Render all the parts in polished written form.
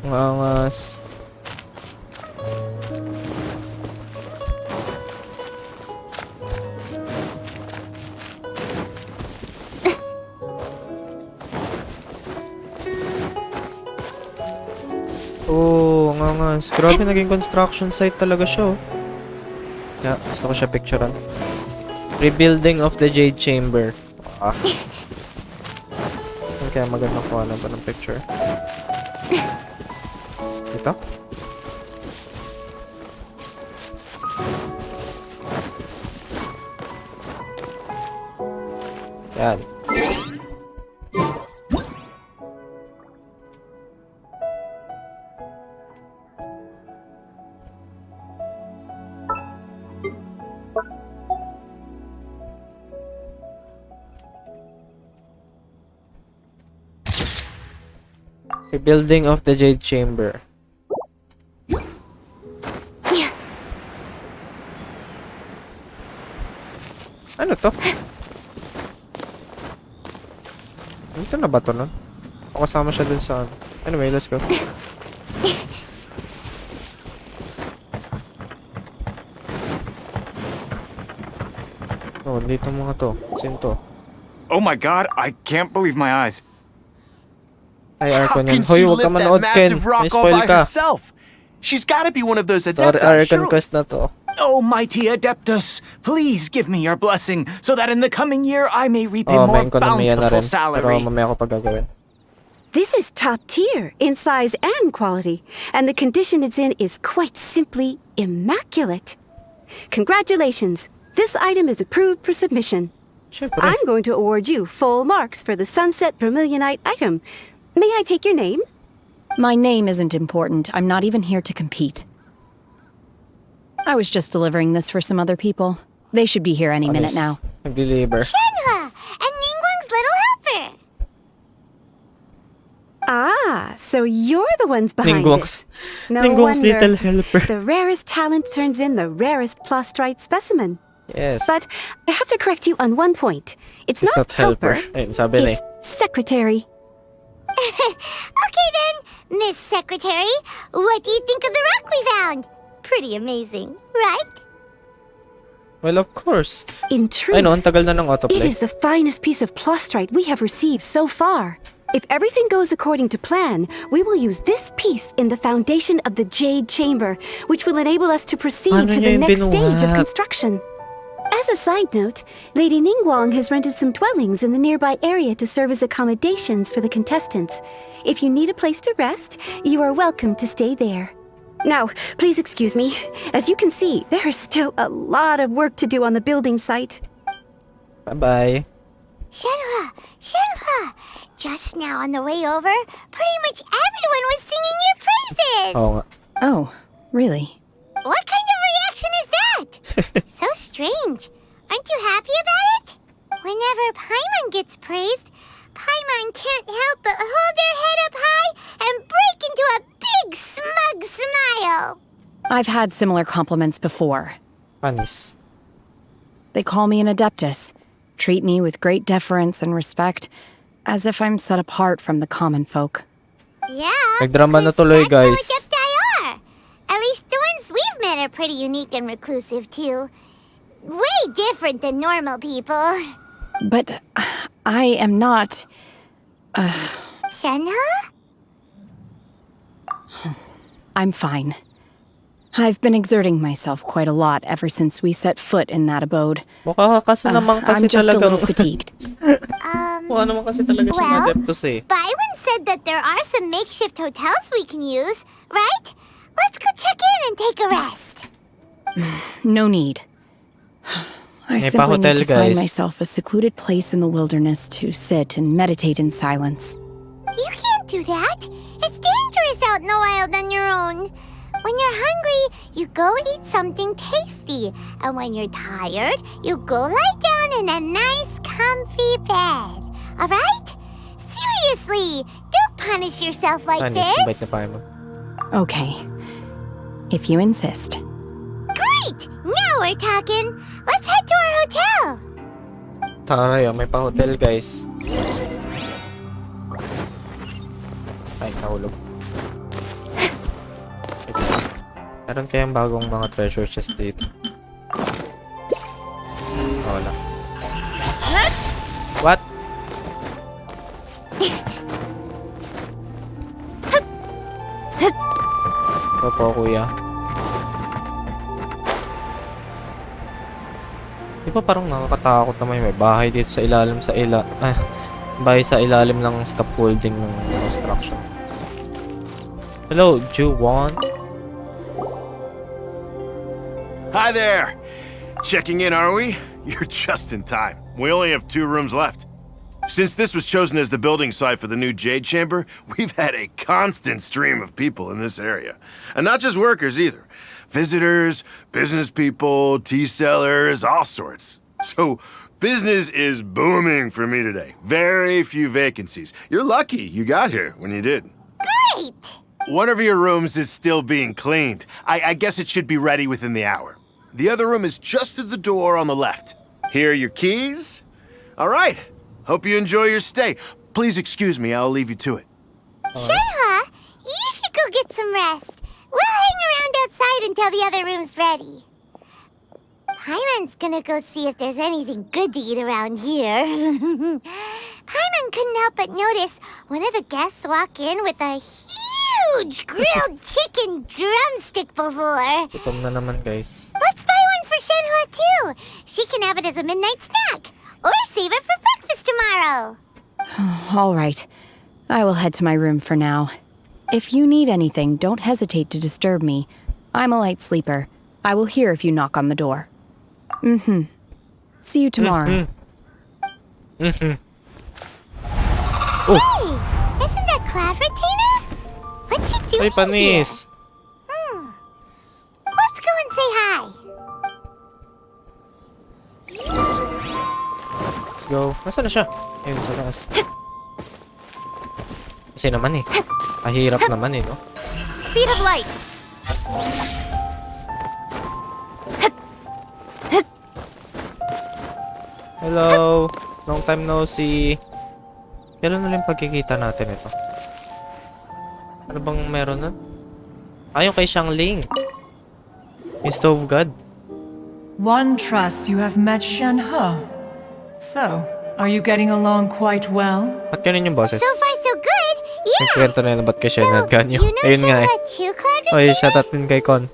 Ang angas. Oh, ang angas. Grabe, naging construction site talaga siya, oh. Yeah, gusto ko siya picturean. Rebuilding of the Jade Chamber. Ah. Kaya magandang kuha na ba ng picture? Ito? Yan. Rebuilding of the Jade Chamber. Ano to? Dito na ba to nun? O kasama siya dun sa... Anyway, let's go. Oh, dito mga to. Sino to? Oh my god, I can't believe my eyes. Ay, How Arcon yan. can Hoy, she huwag ka lift that manood, Ken. massive rock May all spoil by ka. herself? She's gotta be one of those Sorry, Adepti, Arcon surely. quest na to. Oh, mighty Adeptus, please give me your blessing so that in the coming year I may reap Oh, a may more ekonomiya na rin. bountiful Pero salary. mamaya ko pagagawin. This is top tier in size and quality, and the condition it's in is quite simply immaculate. Congratulations! This item is approved for submission. Siyempre. I'm going to award you full marks for the Sunset Vermilionite item. May I take your name? My name isn't important. I'm not even here to compete. I was just delivering this for some other people. They should be here any minute now. Nag-deliver. Shenhe and Ningguang's little helper. Ah, so you're the ones behind Ningguang's- it. No Ningguang's wonder. little helper. The rarest talent turns in the rarest plustrite specimen. Yes. But I have to correct you on one point. It's It's not not helper. helper. Ayun, sabi na It's secretary. Okay then, Miss Secretary, what do you think of the rock we found? Pretty amazing, right? Well, of course. In truth, Ay no, ang tagal na ng it autoplay. is the finest piece of plustrite we have received so far. If everything goes according to plan, we will use this piece in the foundation of the Jade Chamber, which will enable us to proceed Paano to niya the yung next stage of binuhat? construction. As a side note, Lady Ningguang has rented some dwellings in the nearby area to serve as accommodations for the contestants. If you need a place to rest, you are welcome to stay there. Now, please excuse me. As you can see, there is still a lot of work to do on the building site. Bye-bye. Shenhe, just now on the way over, pretty much everyone was singing your praises. Oo nga. Oh, really? What kind of reaction is that? So strange. Aren't you happy about it? Whenever Paimon gets praised, Paimon can't help but hold their head up high and break into a big smug smile. I've had similar compliments before. Panis. They call me an Adeptus, treat me with great deference and respect, as if I'm set apart from the common folk. Yeah, Nagdrama na 'cause tuloy, that's how guys. Adepti are. At least the ones we've met are pretty unique and reclusive too. Way different than normal people. But I am not... Shenhe? I'm fine. I've been exerting myself quite a lot ever since we set foot in that abode. Mukha ka kasi naman kasi I'm just a talagang... little fatigued. Mukha naman kasi talaga siyang Well, Adeptus eh. Byron said that there are some makeshift hotels we can use, right? Let's go check in and take a rest. No need. I May simply pa-hotel, need to find guys. myself a secluded place in the wilderness to sit and meditate in silence. You can't do that. It's dangerous out in the wild on your own. When you're hungry, you go eat something tasty. And when you're tired, you go lie down in a nice, comfy bed. Alright? Seriously, don't punish yourself like Panis, this. bait na Paimon. Okay. If you insist. Great! Now we're talking. Let's head to our hotel. Taray, may pa-hotel, guys. Ay, nahulog. Meron kayang bagong mga treasure chest dito. Wala. What? Opo, kuya. Di ba parang nakakatakot naman may bahay dito sa ilalim bahay sa ilalim ng scaffolding ng construction. Hello, Juwon. Hi there! Checking in, are we? You're just in time. We only have 2 rooms left. Since this was chosen as the building site for the new Jade Chamber, we've had a constant stream of people in this area. And not just workers either. Visitors, business people, tea sellers, all sorts. So, business is booming for me today. Very few vacancies. You're lucky you got here when you did. Great! One of your rooms is still being cleaned. I guess it should be ready within the hour. The other room is just through the door on the left. Here are your keys. All right. Hope you enjoy your stay. Please excuse me, I'll leave you to it. Shenhe, you should go get some rest. We'll hang around outside until the other room's ready. Paimon's gonna go see if there's anything good to eat around here. Paimon couldn't help but notice one of the guests walk in with a huge grilled chicken drumstick before. Gutom na naman, guys. Let's buy one for Shenhe too. She can have it as a midnight snack. Or save it for breakfast tomorrow. All right. I will head to my room for now. If you need anything, don't hesitate to disturb me. I'm a light sleeper. I will hear if you knock on the door. See you tomorrow. Hey, isn't that clever, Tina? What's she doing Ay, panis. here? Let's go and say hi. Let's go. Nasaan na siya? Ayun, sa taas. Kasi naman eh. Mahirap naman eh, no? Speed of light! Hello! Long time no see. Kailan ulit pagkikita natin ito? Ano bang meron nun? Yung kay Xiangling. Yung Stove God. One trusts you have met Shenhe. So, are you getting along quite well? Ba't ganun yung boses? So far, so good. Yeah. Nagkwento na yun ba't kay Shenhe at ganyo? You know Ayun nga eh. Shenhe too, clever, Oy, Tina? shoutout din kay Con.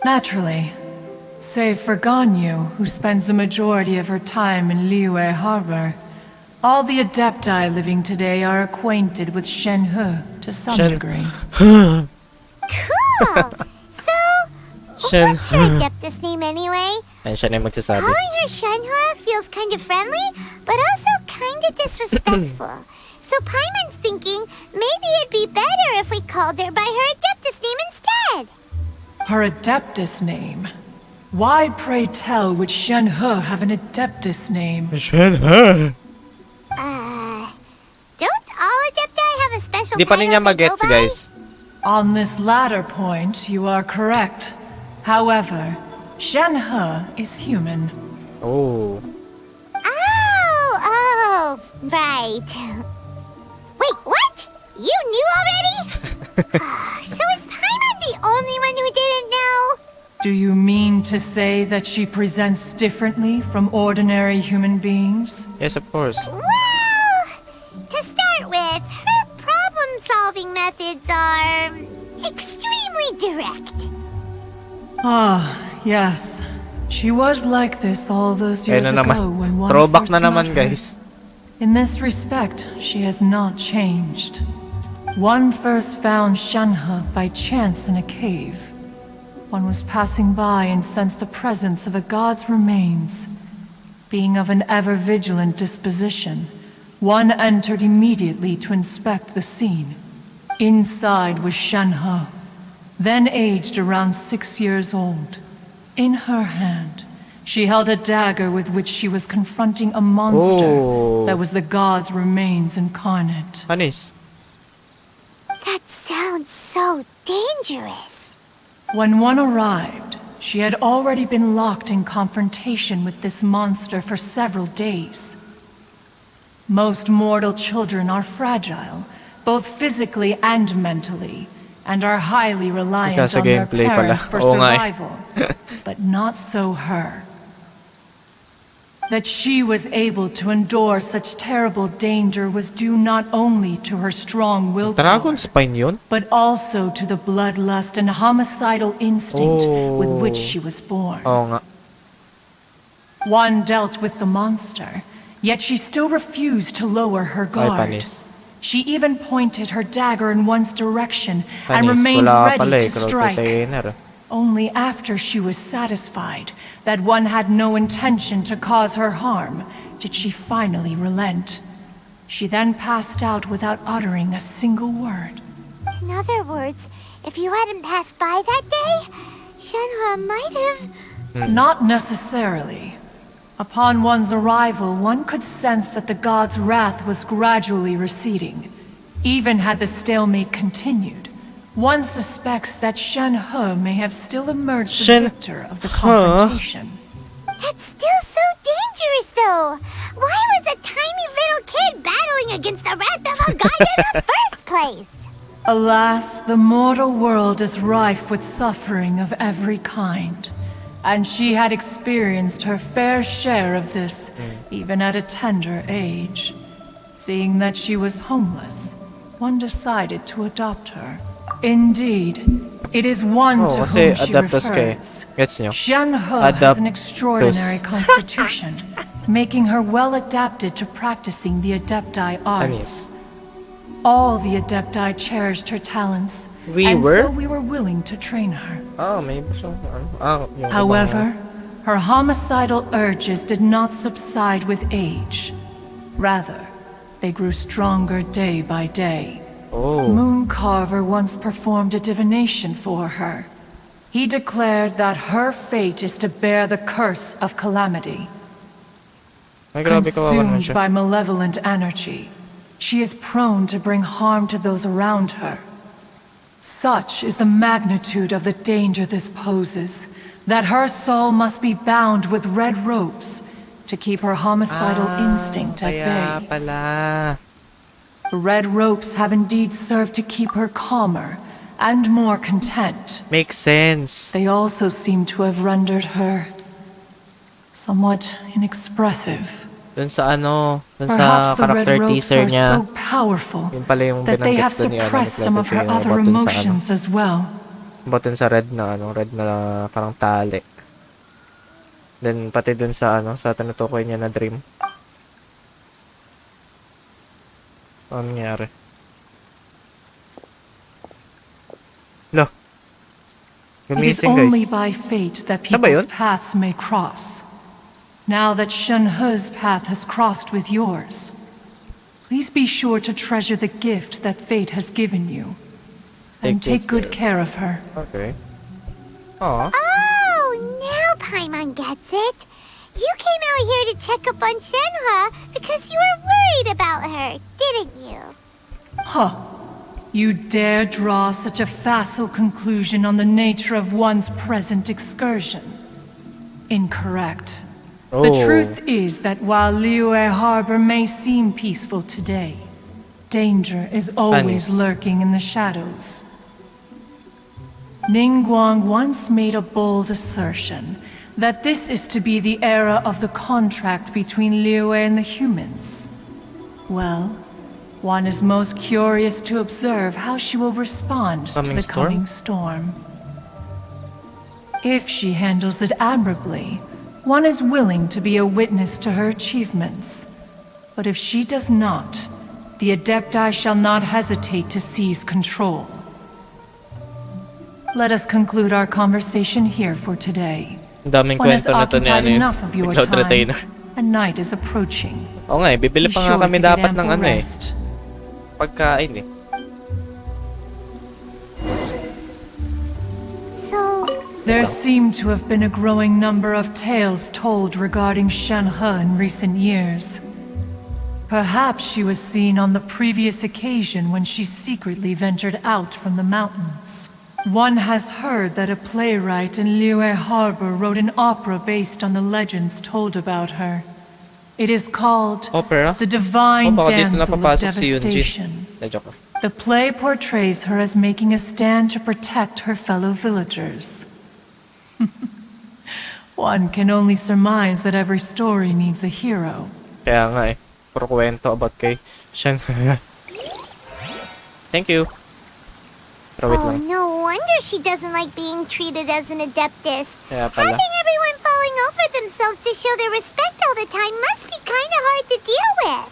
Naturally. Save for Ganyu, who spends the majority of her time in Liyue Harbor. All the Adepti living today are acquainted with Shenhe to some degree. Cool. So, Shen. what's her Adeptus name anyway? Ayun, siya na yung magsasabi. Calling her Shenhe feels kind of friendly, but also kind of disrespectful. So Paimon's thinking maybe it'd be better if we called her by her Adeptus name instead. Her Adeptus name? Why, pray tell, would Shenhe have an Adeptus name? Shenhe. Don't all Adepti have a special Di pa title niya they go magets, by? guys. On this latter point, you are correct. However, Shenhe is human. Oh. Oh, right. Wait, what? You knew already? So is Paimon the only one who didn't know? Do you mean to say that she presents differently from ordinary human beings? Yes, of course. Well, to start with, her problem-solving methods are extremely direct. Ah, yes. She was like this all those years Ayun na naman. ago when one Throwback first na naman, met her. guys. In this respect, she has not changed. One first found Shenhe by chance in a cave. One was passing by and sensed the presence of a god's remains. Being of an ever-vigilant disposition, one entered immediately to inspect the scene. Inside was Shenhe, then aged around 6 years old. In her hand, she held a dagger with which she was confronting a monster that was the god's remains incarnate. Panis. That sounds so dangerous. When one arrived, she had already been locked in confrontation with this monster for several days. Most mortal children are fragile, both physically and mentally, and are highly reliant Ika sa on their gameplay pala. parents for Oo nga eh. survival. But not so her. That she was able to endure such terrible danger was due not only to her strong willpower, Dragon spine yun? but also to the bloodlust and homicidal instinct with which Oh. she was born. Oo nga. One dealt with the monster, yet she still refused to lower her Ay, guard. panis. She even pointed her dagger in one's direction and Panis. remained Wala ka pala ready eh. to strike. Trainer. Only after she was satisfied that one had no intention to cause her harm did she finally relent. She then passed out without uttering a single word. In other words, if you hadn't passed by that day, Shenhe might have... Not necessarily. Upon one's arrival, one could sense that the god's wrath was gradually receding. Even had the stalemate continued, one suspects that Shenhe may have still emerged the victor of the confrontation. That's still so dangerous, though. Why was a tiny little kid battling against the wrath of a god in the first place? Alas, the mortal world is rife with suffering of every kind. And she had experienced her fair share of this, even at a tender age. Seeing that she was homeless, one decided to adopt her. Indeed, it is one to kasi whom she Adeptus kay. refers. Gets nyo? Shenhe has an Adeptus. extraordinary constitution, making her well adapted to practicing the Adepti arts. Panis. All the Adepti cherished her talents, and so we were willing to train her. Ah, may gusto. Yung However, her homicidal urges did not subside with age. Rather, they grew stronger day by day. Oh. Mooncarver once performed a divination for her. He declared that her fate is to bear the curse of calamity. Ay, grabe kawawa naman Consumed siya. by malevolent energy, she is prone to bring harm to those around her. Such is the magnitude of the danger this poses, that her soul must be bound with red ropes to keep her homicidal instinct at Kaya bay. pala. The red ropes have indeed served to keep her calmer and more content. Makes sense. They also seem to have rendered her somewhat inexpressive. Dun sa ano, dun sa Perhaps the red character ropes teaser are niya. so powerful Yun pala yung that they have binanggit dun ni suppressed some of her Clemente, other yung about dun sa emotions as well. About dun sa red na parang tali. Then pati dun sa sa tinutukoy niya na dream. Ano nangyari? Lo. It is Gumising only guys. by fate that Siya ba yun? people's paths may cross. Now that Shenhe's path has crossed with yours, please be sure to treasure the gift that fate has given you. And take good care of her. Okay. Aw. Oh, now Paimon gets it. You came out here to check up on Shenhe because you were worried about her, didn't you? Huh. You dare draw such a facile conclusion on the nature of one's present excursion? Incorrect. The Oh. truth is that while Liyue Harbor may seem peaceful today, danger is always Panis. lurking in the shadows. Ningguang once made a bold assertion that this is to be the era of the contract between Liyue and the humans. Well, one is most curious to observe how she will respond to Coming the storm? coming storm. If she handles it admirably, one is willing to be a witness to her achievements. But if she does not, the Adepti shall not hesitate to seize control. Let us conclude our conversation here for today. Ang daming One has kwento na to ni occupied yung enough of your Cloud time, Retainer. and night is approaching. Oo nga bibili Be pa sure nga kami to get dapat ng ample eh. rest. Pagkain eh. So, There seem to have been a growing number of tales told regarding Shenhe in recent years. Perhaps she was seen on the previous occasion when she secretly ventured out from the mountains. One has heard that a playwright in Liyue Harbor wrote an opera based on the legends told about her. It is called Opera? The Divine Baka dito Damsel of napapasok si Yunji. Devastation. Na joke. The play portrays her as making a stand to protect her fellow villagers. One can only surmise that every story needs a hero. Kaya nga eh. Puro kwento about kay Shenhe. Thank you. Pero wait Oh, lang. no wonder she doesn't like being treated as an Adeptus. Kaya pala. Having everyone falling over themselves to show their respect all the time must be kind of hard to deal with.